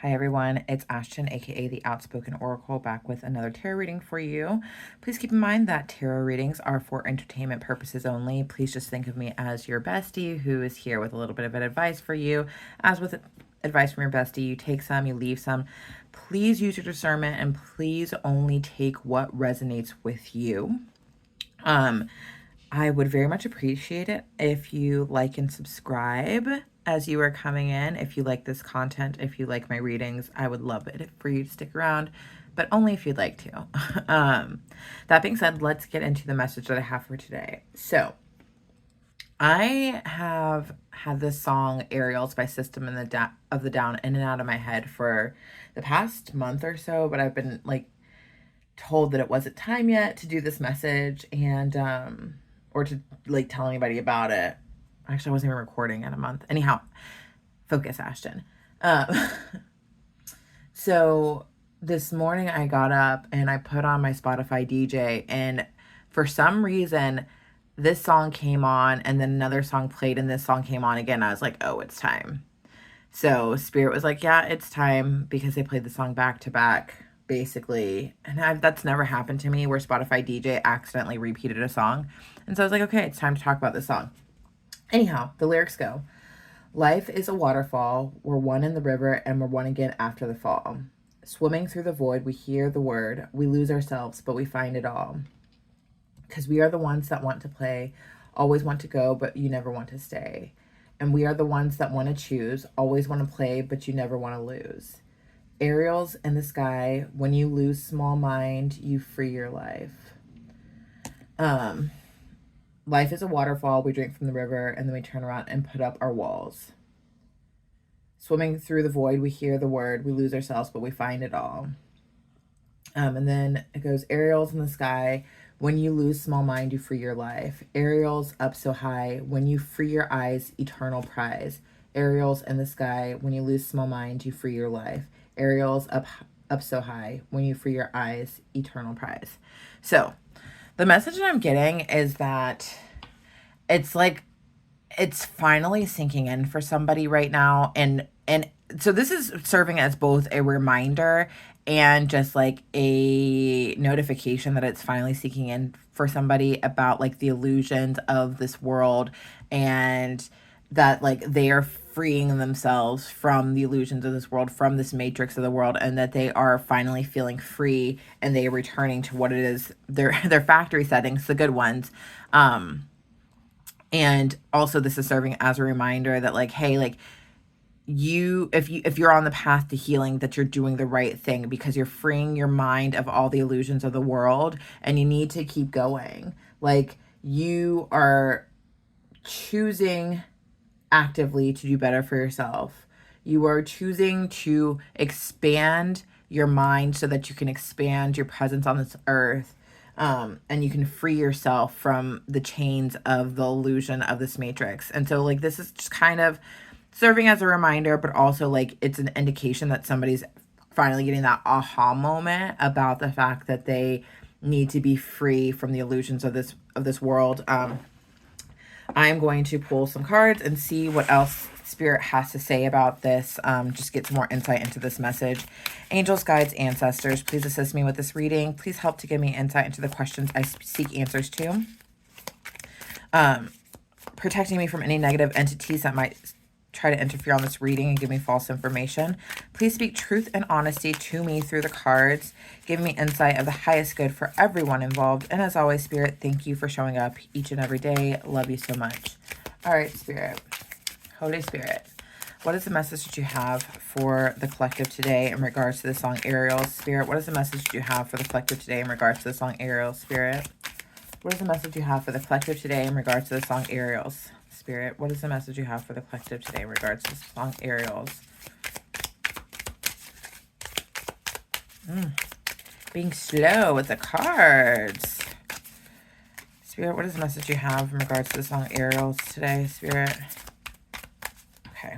Hi everyone, it's Ashton, aka the Outspoken Oracle, back with another tarot reading for you. Please keep in mind that tarot readings are for entertainment purposes only. Please just think of me as your bestie who is here with a little bit of advice for you. As with advice from your bestie, you take some, you leave some. Please use your discernment and please only take what resonates with you. I would very much appreciate it if you like and subscribe as you are coming in. If you like this content, if you like my readings, I would love it for you to stick around, but only if you'd like to. That being said, let's get into the message that I have for today. So I have had this song Aerials by System of the Down in and out of my head for the past month or so, but I've been told that it wasn't time yet to do this message and or to tell anybody about it. Actually, I wasn't even recording in a month. Anyhow, focus, Ashton. So this morning I got up and I put on my Spotify DJ, and for some reason this song came on and then another song played and this song came on again. I was like, oh, it's time. So Spirit was like, yeah, it's time, because they played the song back to back, basically. And that's never happened to me where Spotify DJ accidentally repeated a song. And so I was like, okay, it's time to talk about this song. Anyhow, the lyrics go. Life is a waterfall. We're one in the river and we're one again after the fall. Swimming through the void, we hear the word. We lose ourselves, but we find it all. Because we are the ones that want to play, always want to go, but you never want to stay. And we are the ones that want to choose, always want to play, but you never want to lose. Aerials in the sky, when you lose small mind, you free your life. Life is a waterfall. We drink from the river and then we turn around and put up our walls. Swimming through the void, we hear the word. We lose ourselves, but we find it all. And then it goes, aerials in the sky. When you lose small mind, you free your life. Aerials up so high. When you free your eyes, eternal prize. Aerials in the sky. When you lose small mind, you free your life. Aerials up so high. When you free your eyes, eternal prize. So the message that I'm getting is that it's finally sinking in for somebody right now. And so this is serving as both a reminder and just a notification that it's finally sinking in for somebody about the illusions of this world, and that they are freeing themselves from the illusions of this world, from this matrix of the world, and that they are finally feeling free and they are returning to what it is, their factory settings, the good ones. And also this is serving as a reminder that hey, if you're on the path to healing, that you're doing the right thing, because you're freeing your mind of all the illusions of the world, and you need to keep going. You are choosing actively to do better for yourself. You are choosing to expand your mind so that you can expand your presence on this earth. And you can free yourself from the chains of the illusion of this matrix. And so this is just kind of serving as a reminder, but also it's an indication that somebody's finally getting that aha moment about the fact that they need to be free from the illusions of this world. I'm going to pull some cards and see what else Spirit has to say about this. Just get some more insight into this message. Angels, guides, ancestors, please assist me with this reading. Please help to give me insight into the questions I seek answers to. Protecting me from any negative entities that might try to interfere on this reading and give me false information. Please speak truth and honesty to me through the cards, giving me insight of the highest good for everyone involved. And as always, Spirit, thank you for showing up each and every day. Love you so much. All right, Spirit, Holy Spirit, what is the message that you have for the collective today in regards to the song Aerials? Spirit, what is the message that you have for the collective today in regards to the song Aerials? Spirit, what is the message you have for the collective today in regards to the song Aerials? Spirit, what is the message you have for the collective today in regards to the song Aerials? Being slow with the cards. Spirit, what is the message you have in regards to the song Aerials today, Spirit? Okay.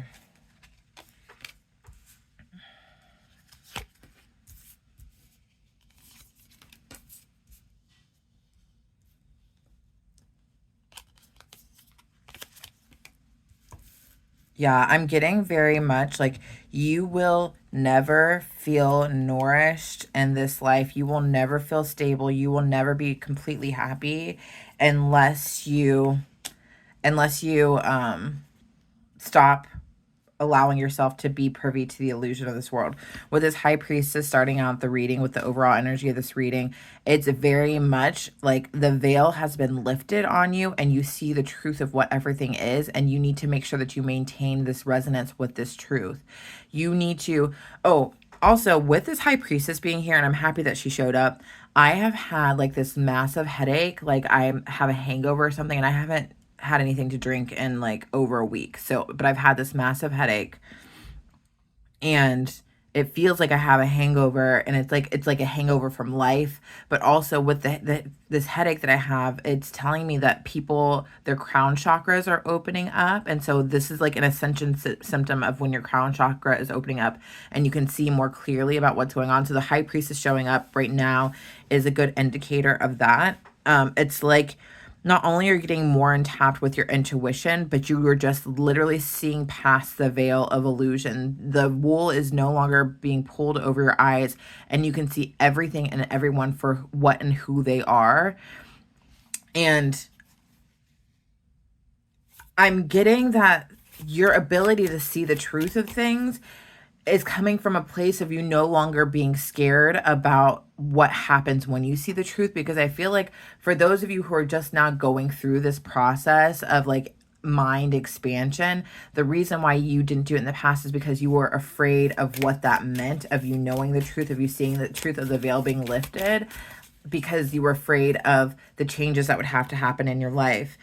Yeah, I'm getting very much like you will never feel nourished in this life. You will never feel stable. You will never be completely happy unless you stop allowing yourself to be privy to the illusion of this world. With this high priestess starting out the reading, with the overall energy of this reading, it's very much like the veil has been lifted on you and you see the truth of what everything is, and you need to make sure that you maintain this resonance with this truth. You need to, oh, also with this high priestess being here, and I'm happy that she showed up, I have had like this massive headache, like I have a hangover or something, and I haven't had anything to drink in like over a week. So, but I've had this massive headache, and it feels like I have a hangover, and it's like a hangover from life, but also with the this headache that I have, it's telling me that people, their crown chakras are opening up, and so this is like an ascension symptom of when your crown chakra is opening up and you can see more clearly about what's going on. So the high priestess showing up right now is a good indicator of that. It's like not only are you getting more intact with your intuition, but you are just literally seeing past the veil of illusion. The wool is no longer being pulled over your eyes, and you can see everything and everyone for what and who they are. And I'm getting that your ability to see the truth of things is coming from a place of you no longer being scared about what happens when you see the truth. Because I feel like for those of you who are just now going through this process of like mind expansion, the reason why you didn't do it in the past is because you were afraid of what that meant, of you knowing the truth, of you seeing the truth, of the veil being lifted, because you were afraid of the changes that would have to happen in your life.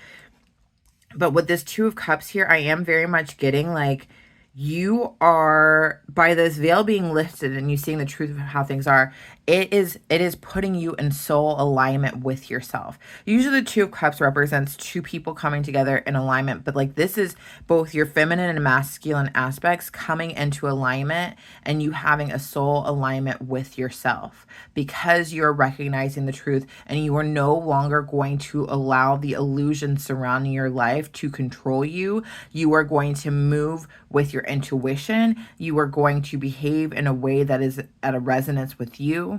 But with this Two of Cups here, I am very much getting like you are, by this veil being lifted and you seeing the truth of how things are, it is putting you in soul alignment with yourself. Usually the Two of Cups represents two people coming together in alignment, but like this is both your feminine and masculine aspects coming into alignment, and you having a soul alignment with yourself because you're recognizing the truth, and you are no longer going to allow the illusion surrounding your life to control you. You are going to move with your intuition. You are going to behave in a way that is at a resonance with you.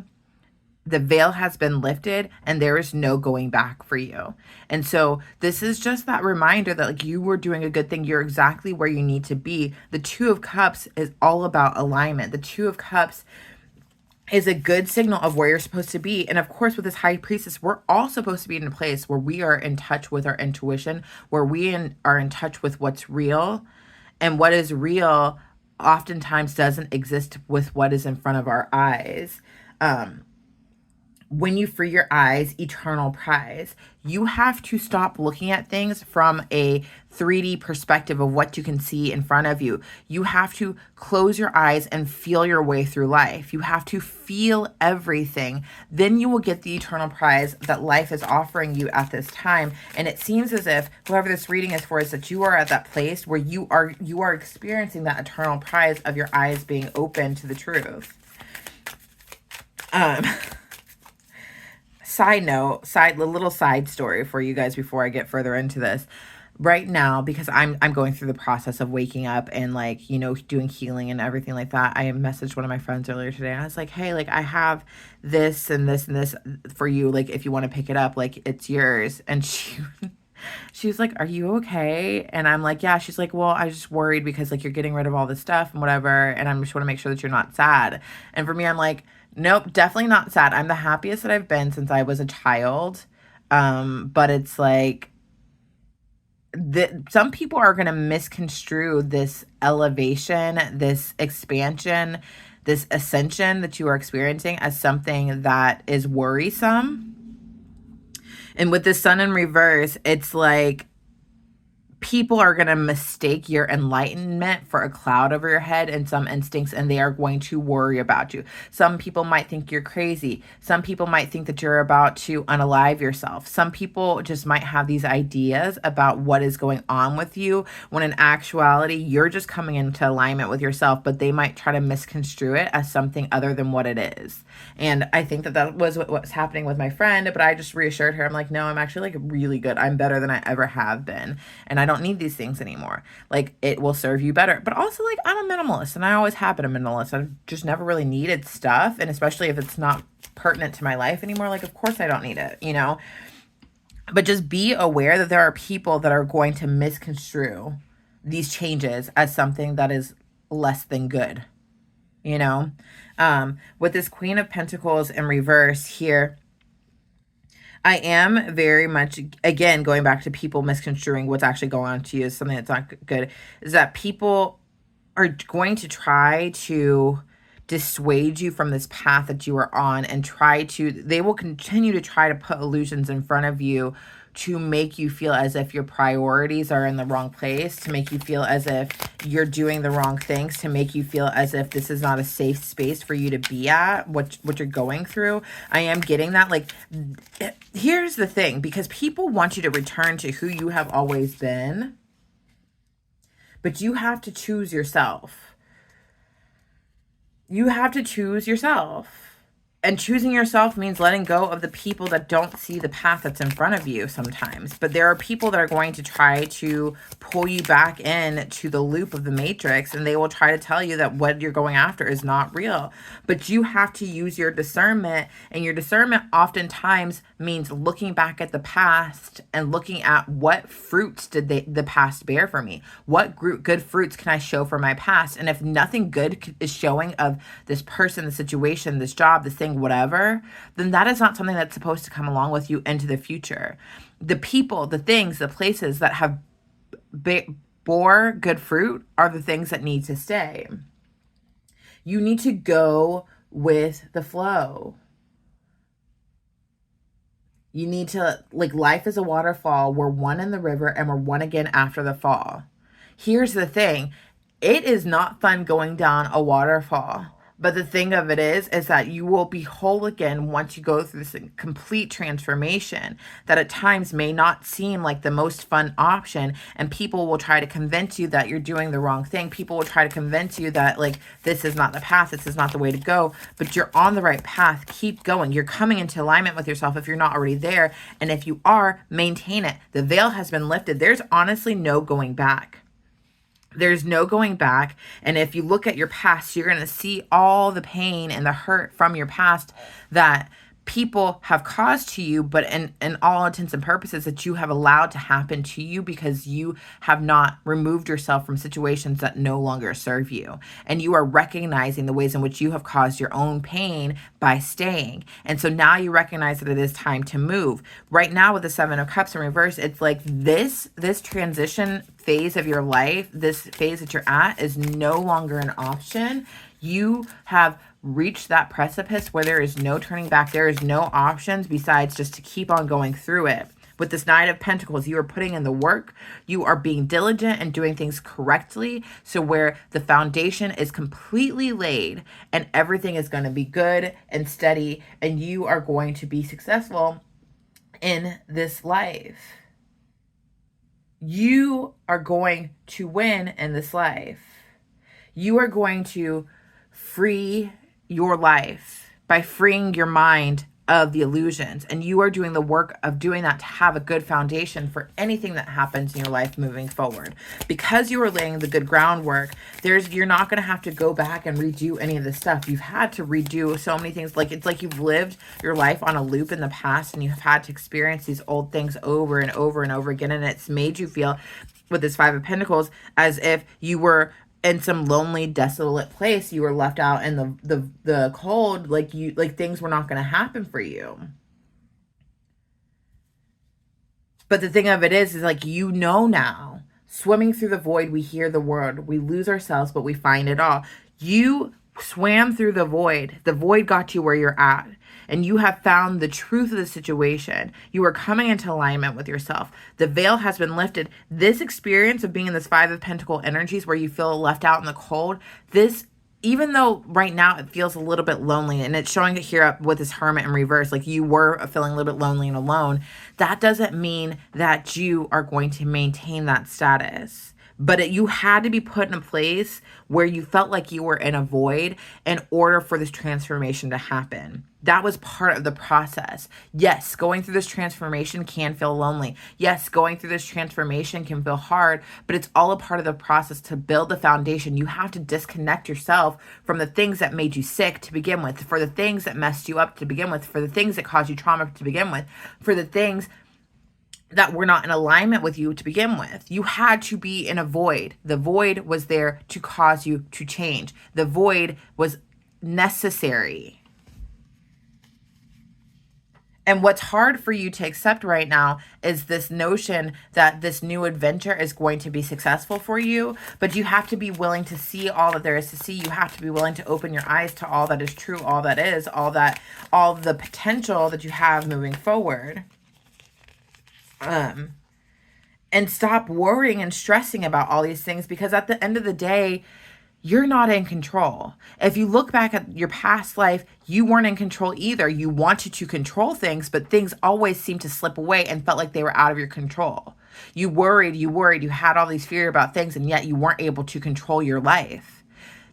The veil has been lifted and there is no going back for you. And so this is just that reminder that like you were doing a good thing. You're exactly where you need to be. The Two of Cups is all about alignment. The Two of Cups is a good signal of where you're supposed to be. And of course, with this high priestess, we're all supposed to be in a place where we are in touch with our intuition, where are in touch with what's real. And what is real oftentimes doesn't exist with what is in front of our eyes. When you free your eyes, eternal prize. You have to stop looking at things from a 3D perspective of what you can see in front of you. You have to close your eyes and feel your way through life. You have to feel everything. Then you will get the eternal prize that life is offering you at this time. And it seems as if whoever this reading is for is that you are at that place where you are experiencing that eternal prize of your eyes being open to the truth. A little side story for you guys before I get further into this. Right now, because I'm going through the process of waking up and like, doing healing and everything like that. I messaged one of my friends earlier today and I was like, hey, like I have this and this and this for you. Like if you want to pick it up, like it's yours. And she was like, are you okay? And I'm like, yeah. She's like, well, I was just worried because like you're getting rid of all this stuff and whatever. And I just want to make sure that you're not sad. And for me, I'm like, nope, definitely not sad. I'm the happiest that I've been since I was a child. But it's like some people are going to misconstrue this elevation, this expansion, this ascension that you are experiencing as something that is worrisome. And with the Sun in reverse, it's like people are going to mistake your enlightenment for a cloud over your head in some instincts, and they are going to worry about you. Some people might think you're crazy. Some people might think that you're about to unalive yourself. Some people just might have these ideas about what is going on with you, when in actuality, you're just coming into alignment with yourself, but they might try to misconstrue it as something other than what it is. And I think that was what's happening with my friend, but I just reassured her. I'm like, no, I'm actually like really good. I'm better than I ever have been. And I don't need these things anymore. Like, it will serve you better. But also, like, I'm a minimalist, and I always have been a minimalist. I've just never really needed stuff. And especially if it's not pertinent to my life anymore, like, of course I don't need it, you know? But just be aware that there are people that are going to misconstrue these changes as something that is less than good, you know? With this Queen of Pentacles in reverse here, I am very much, again, going back to people misconstruing what's actually going on to you is something that's not good, is that people are going to try to dissuade you from this path that you are on, and they will continue to try to put illusions in front of you to make you feel as if your priorities are in the wrong place, to make you feel as if you're doing the wrong things, to make you feel as if this is not a safe space for you to be at, what you're going through. I am getting that. Like, here's the thing, because people want you to return to who you have always been, but you have to choose yourself. You have to choose yourself. And choosing yourself means letting go of the people that don't see the path that's in front of you sometimes. But there are people that are going to try to pull you back in to the loop of the matrix, and they will try to tell you that what you're going after is not real. But you have to use your discernment, and your discernment oftentimes means looking back at the past and looking at what fruits did the past bear for me. What good fruits can I show for my past? And if nothing good is showing of this person, the situation, this job, this thing, whatever, then that is not something that's supposed to come along with you into the future. The people, the things, the places that have bore good fruit are the things that need to stay. You need to go with the flow. You need to, like, life is a waterfall. We're one in the river and we're one again after the fall. Here's the thing. It is not fun going down a waterfall. But the thing of it is that you will be whole again once you go through this complete transformation that at times may not seem like the most fun option. And people will try to convince you that you're doing the wrong thing. People will try to convince you that, like, this is not the path. This is not the way to go. But you're on the right path. Keep going. You're coming into alignment with yourself if you're not already there. And if you are, maintain it. The veil has been lifted. There's honestly no going back. There's no going back. And if you look at your past, you're going to see all the pain and the hurt from your past that people have caused to you, but in all intents and purposes that you have allowed to happen to you because you have not removed yourself from situations that no longer serve you. And you are recognizing the ways in which you have caused your own pain by staying. And so now you recognize that it is time to move. Right now with the Seven of Cups in reverse, it's like this transition phase of your life, this phase that you're at is no longer an option. You have reached that precipice where there is no turning back. There is no options besides just to keep on going through it. With this Knight of Pentacles, you are putting in the work. You are being diligent and doing things correctly. So where the foundation is completely laid and everything is going to be good and steady, and you are going to be successful in this life. You are going to win in this life. You are going to free your life by freeing your mind of the illusions. And you are doing the work of doing that to have a good foundation for anything that happens in your life moving forward. Because you are laying the good groundwork, you're not going to have to go back and redo any of this stuff. You've had to redo so many things. Like, it's like you've lived your life on a loop in the past and you've had to experience these old things over and over and over again. And it's made you feel, with this Five of Pentacles, as if you were in some lonely, desolate place. You were left out in the cold, like things were not going to happen for you. But the thing of it is like, you know now, swimming through the void, we hear the word, we lose ourselves, but we find it all. You swam through the void. The void got you where you're at. And you have found the truth of the situation. You are coming into alignment with yourself. The veil has been lifted. This experience of being in this Five of Pentacle energies where you feel left out in the cold, this, even though right now it feels a little bit lonely, and it's showing it here up with this Hermit in reverse, like you were feeling a little bit lonely and alone, that doesn't mean that you are going to maintain that status. But you had to be put in a place where you felt like you were in a void in order for this transformation to happen. That was part of the process. Yes, going through this transformation can feel lonely. Yes, going through this transformation can feel hard, but it's all a part of the process to build the foundation. You have to disconnect yourself from the things that made you sick to begin with, for the things that messed you up to begin with, for the things that caused you trauma to begin with, for the things that were not in alignment with you to begin with. You had to be in a void. The void was there to cause you to change. The void was necessary. And what's hard for you to accept right now is this notion that this new adventure is going to be successful for you, but you have to be willing to see all that there is to see. You have to be willing to open your eyes to all that is true, all that is, all the potential that you have moving forward. And stop worrying and stressing about all these things, because at the end of the day, you're not in control. If you look back at your past life, you weren't in control either. You wanted to control things, but things always seemed to slip away and felt like they were out of your control. You worried, you had all these fear about things, and yet you weren't able to control your life.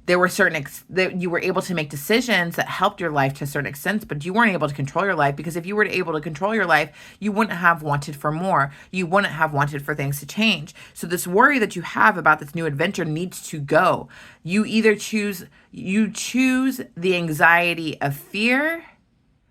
There were that you were able to make decisions that helped your life to a certain extent, but you weren't able to control your life, because if you were able to control your life, you wouldn't have wanted for more. You wouldn't have wanted for things to change. So this worry that you have about this new adventure needs to go. You either choose the anxiety of fear,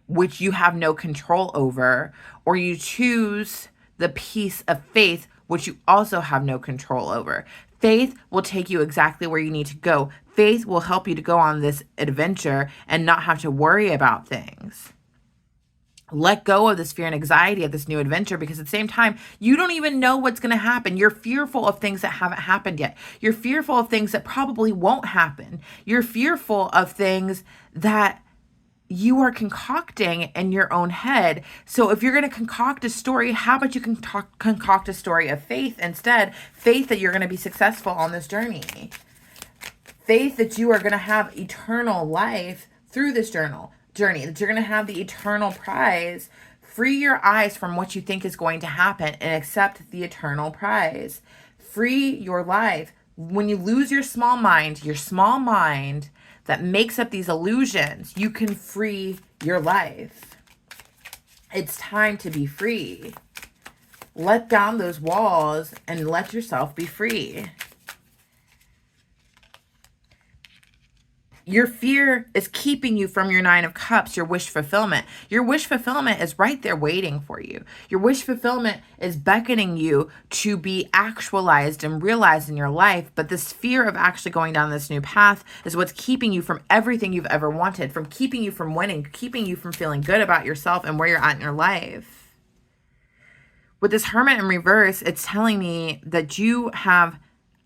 which you have no control over, or you choose the peace of faith, which you also have no control over. Faith will take you exactly where you need to go. Faith will help you to go on this adventure and not have to worry about things. Let go of this fear and anxiety of this new adventure, because at the same time, you don't even know what's going to happen. You're fearful of things that haven't happened yet. You're fearful of things that probably won't happen. You're fearful of things that you are concocting in your own head. So if you're going to concoct a story, how about you concoct a story of faith instead? Faith that you're going to be successful on this journey. Faith that you are going to have eternal life through this journey, that you're going to have the eternal prize. Free your eyes from what you think is going to happen and accept the eternal prize. Free your life. When you lose your small mind that makes up these illusions, you can free your life. It's time to be free. Let down those walls and let yourself be free. Your fear is keeping you from your 9 of Cups, your wish fulfillment. Your wish fulfillment is right there waiting for you. Your wish fulfillment is beckoning you to be actualized and realized in your life. But this fear of actually going down this new path is what's keeping you from everything you've ever wanted, from keeping you from winning, keeping you from feeling good about yourself and where you're at in your life. With this Hermit in reverse, it's telling me that you have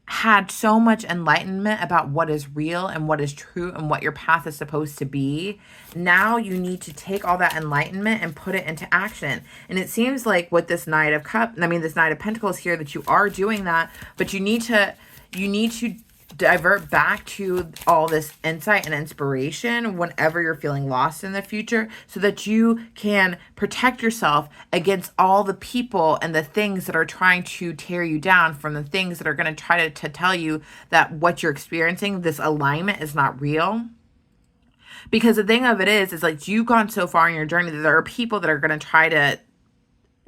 had so much enlightenment about what is real and what is true and what your path is supposed to be. Now you need to take all that enlightenment and put it into action. And it seems like with this Knight of Pentacles here, that you are doing that, but you need to divert back to all this insight and inspiration whenever you're feeling lost in the future, so that you can protect yourself against all the people and the things that are trying to tear you down, from the things that are going to try to tell you that what you're experiencing, this alignment, is not real. Because the thing of it is like, you've gone so far in your journey that there are people that are going to try to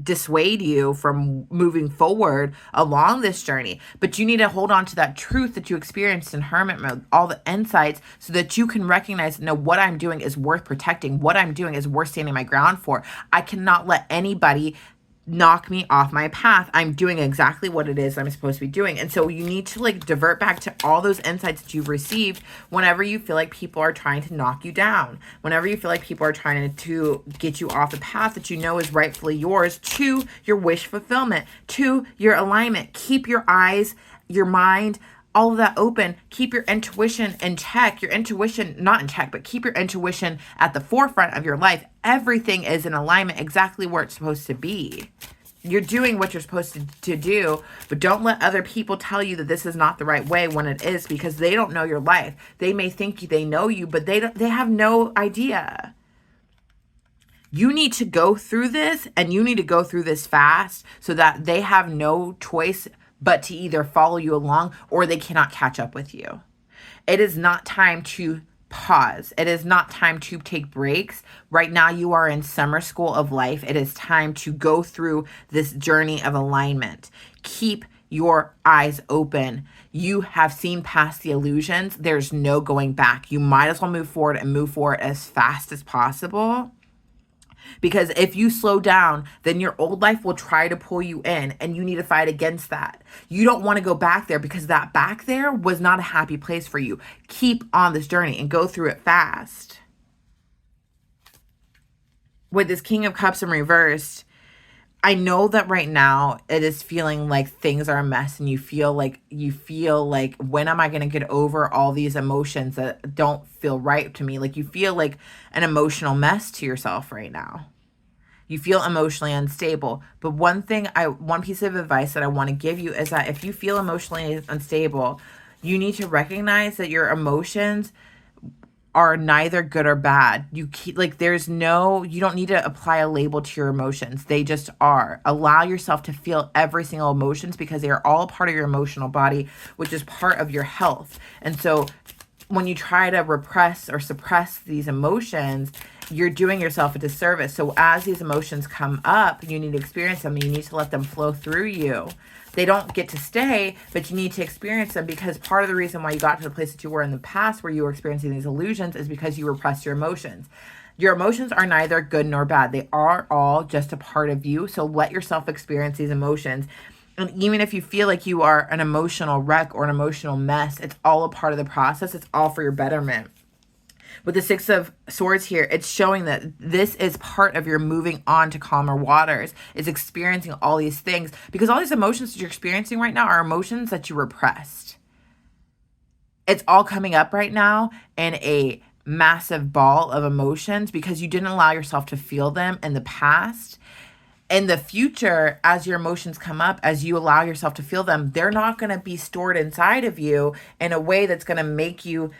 dissuade you from moving forward along this journey. But you need to hold on to that truth that you experienced in hermit mode, all the insights, so that you can recognize, no, what I'm doing is worth protecting. What I'm doing is worth standing my ground for. I cannot let anybody knock me off my path. I'm doing exactly what it is I'm supposed to be doing. And so you need to divert back to all those insights that you've received whenever you feel like people are trying to knock you down, whenever you feel like people are trying to get you off the path that you know is rightfully yours, to your wish fulfillment, to your alignment. Keep your eyes, your mind, all of that open. Keep your intuition in check. Your intuition, not in check, but keep your intuition at the forefront of your life. Everything is in alignment exactly where it's supposed to be. You're doing what you're supposed to do, but don't let other people tell you that this is not the right way when it is, because they don't know your life. They may think they know you, but they have no idea. You need to go through this, and you need to go through this fast, so that they have no choice but to either follow you along or they cannot catch up with you. It is not time to pause. It is not time to take breaks. Right now, you are in summer school of life. It is time to go through this journey of alignment. Keep your eyes open. You have seen past the illusions. There's no going back. You might as well move forward and move forward as fast as possible. Because if you slow down, then your old life will try to pull you in, and you need to fight against that. You don't want to go back there because that back there was not a happy place for you. Keep on this journey and go through it fast. With this King of Cups in reversed, I know that right now it is feeling like things are a mess, and you feel like when am I going to get over all these emotions that don't feel right to me? Like you feel like an emotional mess to yourself right now. You feel emotionally unstable. But one piece of advice that I want to give you is that if you feel emotionally unstable, you need to recognize that your emotions are neither good or bad. You don't need to apply a label to your emotions. They just are. Allow yourself to feel every single emotions because they are all part of your emotional body, which is part of your health. And so when you try to repress or suppress these emotions, you're doing yourself a disservice. So as these emotions come up, you need to experience them. You need to let them flow through you. They don't get to stay, but you need to experience them, because part of the reason why you got to the place that you were in the past where you were experiencing these illusions is because you repressed your emotions. Your emotions are neither good nor bad. They are all just a part of you. So let yourself experience these emotions. And even if you feel like you are an emotional wreck or an emotional mess, it's all a part of the process. It's all for your betterment. With the Six of Swords here, it's showing that this is part of your moving on to calmer waters, is experiencing all these things, because all these emotions that you're experiencing right now are emotions that you repressed. It's all coming up right now in a massive ball of emotions because you didn't allow yourself to feel them in the past. In the future, as your emotions come up, as you allow yourself to feel them, they're not going to be stored inside of you in a way that's going to make you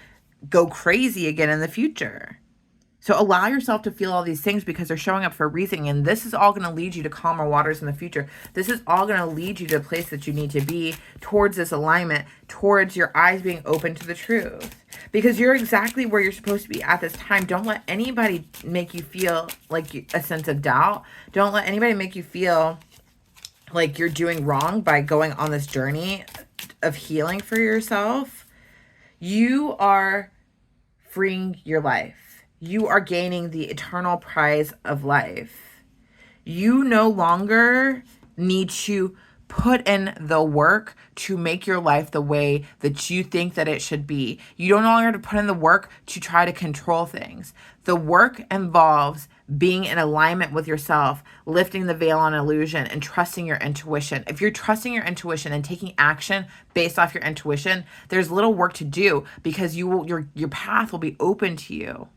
go crazy again in the future. So allow yourself to feel all these things because they're showing up for a reason. And this is all going to lead you to calmer waters in the future. This is all going to lead you to the place that you need to be, towards this alignment, towards your eyes being open to the truth. Because you're exactly where you're supposed to be at this time. Don't let anybody make you feel like a sense of doubt. Don't let anybody make you feel like you're doing wrong by going on this journey of healing for yourself. You are freeing your life. You are gaining the eternal prize of life. You no longer need to put in the work to make your life the way that you think that it should be. You don't no longer have to put in the work to try to control things. The work involves being in alignment with yourself, lifting the veil on illusion, and trusting your intuition. If you're trusting your intuition and taking action based off your intuition, there's little work to do because your path will be open to you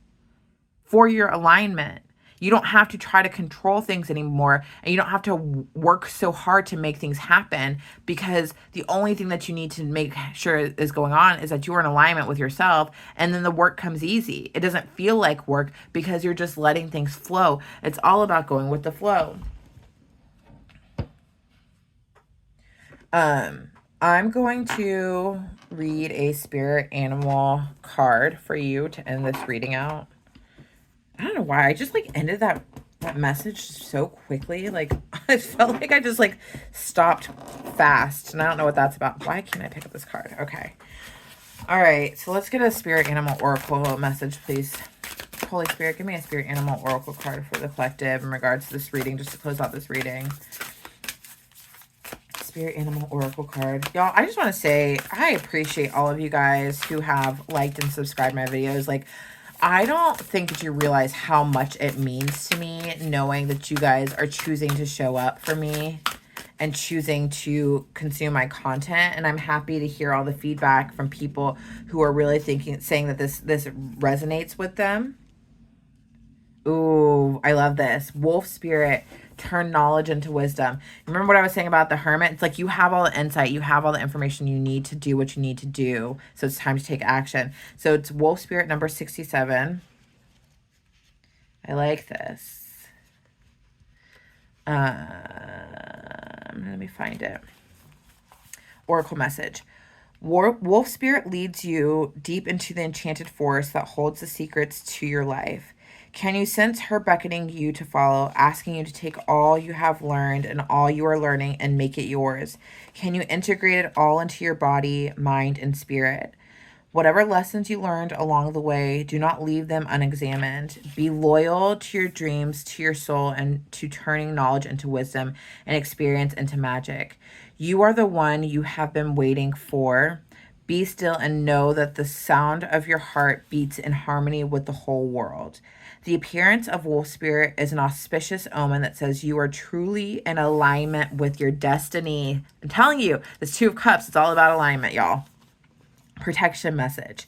for your alignment. You don't have to try to control things anymore, and you don't have to work so hard to make things happen, because the only thing that you need to make sure is going on is that you're in alignment with yourself, and then the work comes easy. It doesn't feel like work because you're just letting things flow. It's all about going with the flow. I'm going to read a spirit animal card for you to end this reading out. I don't know why I just ended that message so quickly. I felt like I just stopped fast, and I don't know what that's about. Why can't I pick up this card? Okay. All right. So let's get a spirit animal oracle message, please. Holy Spirit, give me a spirit animal oracle card for the collective in regards to this reading, just to close out this reading. Spirit animal oracle card. Y'all, I just want to say I appreciate all of you guys who have liked and subscribed my videos. I don't think that you realize how much it means to me knowing that you guys are choosing to show up for me and choosing to consume my content. And I'm happy to hear all the feedback from people who are really saying that this resonates with them. Ooh, I love this. Wolf spirit, turn knowledge into wisdom. Remember what I was saying about the hermit? It's like you have all the insight, you have all the information you need to do what you need to do. So it's time to take action. So it's wolf spirit number 67. I like this. Let me find it. Oracle message. Wolf spirit leads you deep into the enchanted forest that holds the secrets to your life. Can you sense her beckoning you to follow, asking you to take all you have learned and all you are learning and make it yours? Can you integrate it all into your body, mind, and spirit? Whatever lessons you learned along the way, do not leave them unexamined. Be loyal to your dreams, to your soul, and to turning knowledge into wisdom and experience into magic. You are the one you have been waiting for. Be still and know that the sound of your heart beats in harmony with the whole world. The appearance of wolf spirit is an auspicious omen that says you are truly in alignment with your destiny. I'm telling you, this Two of Cups, it's all about alignment, y'all. Protection message.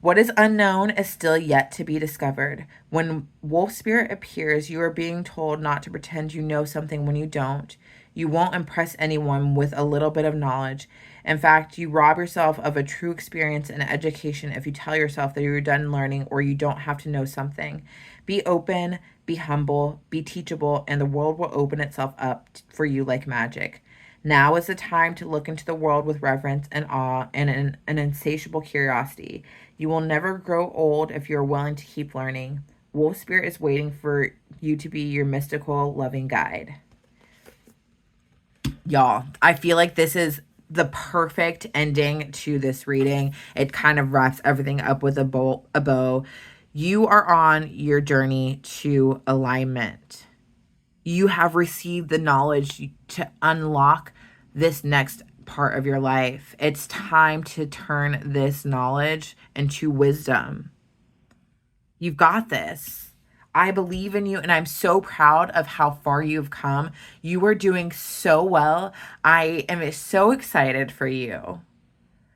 What is unknown is still yet to be discovered. When wolf spirit appears, you are being told not to pretend you know something when you don't. You won't impress anyone with a little bit of knowledge. In fact, you rob yourself of a true experience and education if you tell yourself that you're done learning or you don't have to know something. Be open, be humble, be teachable, and the world will open itself up for you like magic. Now is the time to look into the world with reverence and awe and an insatiable curiosity. You will never grow old if you're willing to keep learning. Wolf Spirit is waiting for you to be your mystical, loving guide. Y'all, I feel like this is the perfect ending to this reading. It kind of wraps everything up with a bow. You are on your journey to alignment. You have received the knowledge to unlock this next part of your life. It's time to turn this knowledge into wisdom. You've got this. I believe in you, and I'm so proud of how far you've come. You are doing so well. I am so excited for you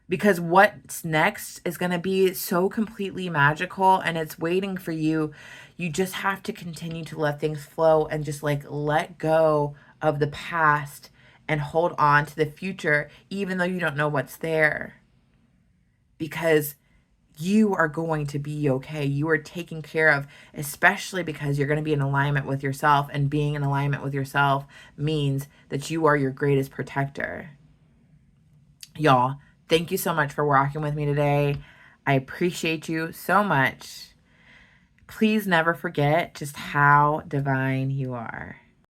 because what's next is going to be so completely magical, and it's waiting for you. You just have to continue to let things flow and just like let go of the past and hold on to the future, even though you don't know what's there. Because you are going to be okay. You are taken care of, especially because you're going to be in alignment with yourself. And being in alignment with yourself means that you are your greatest protector. Y'all, thank you so much for rocking with me today. I appreciate you so much. Please never forget just how divine you are.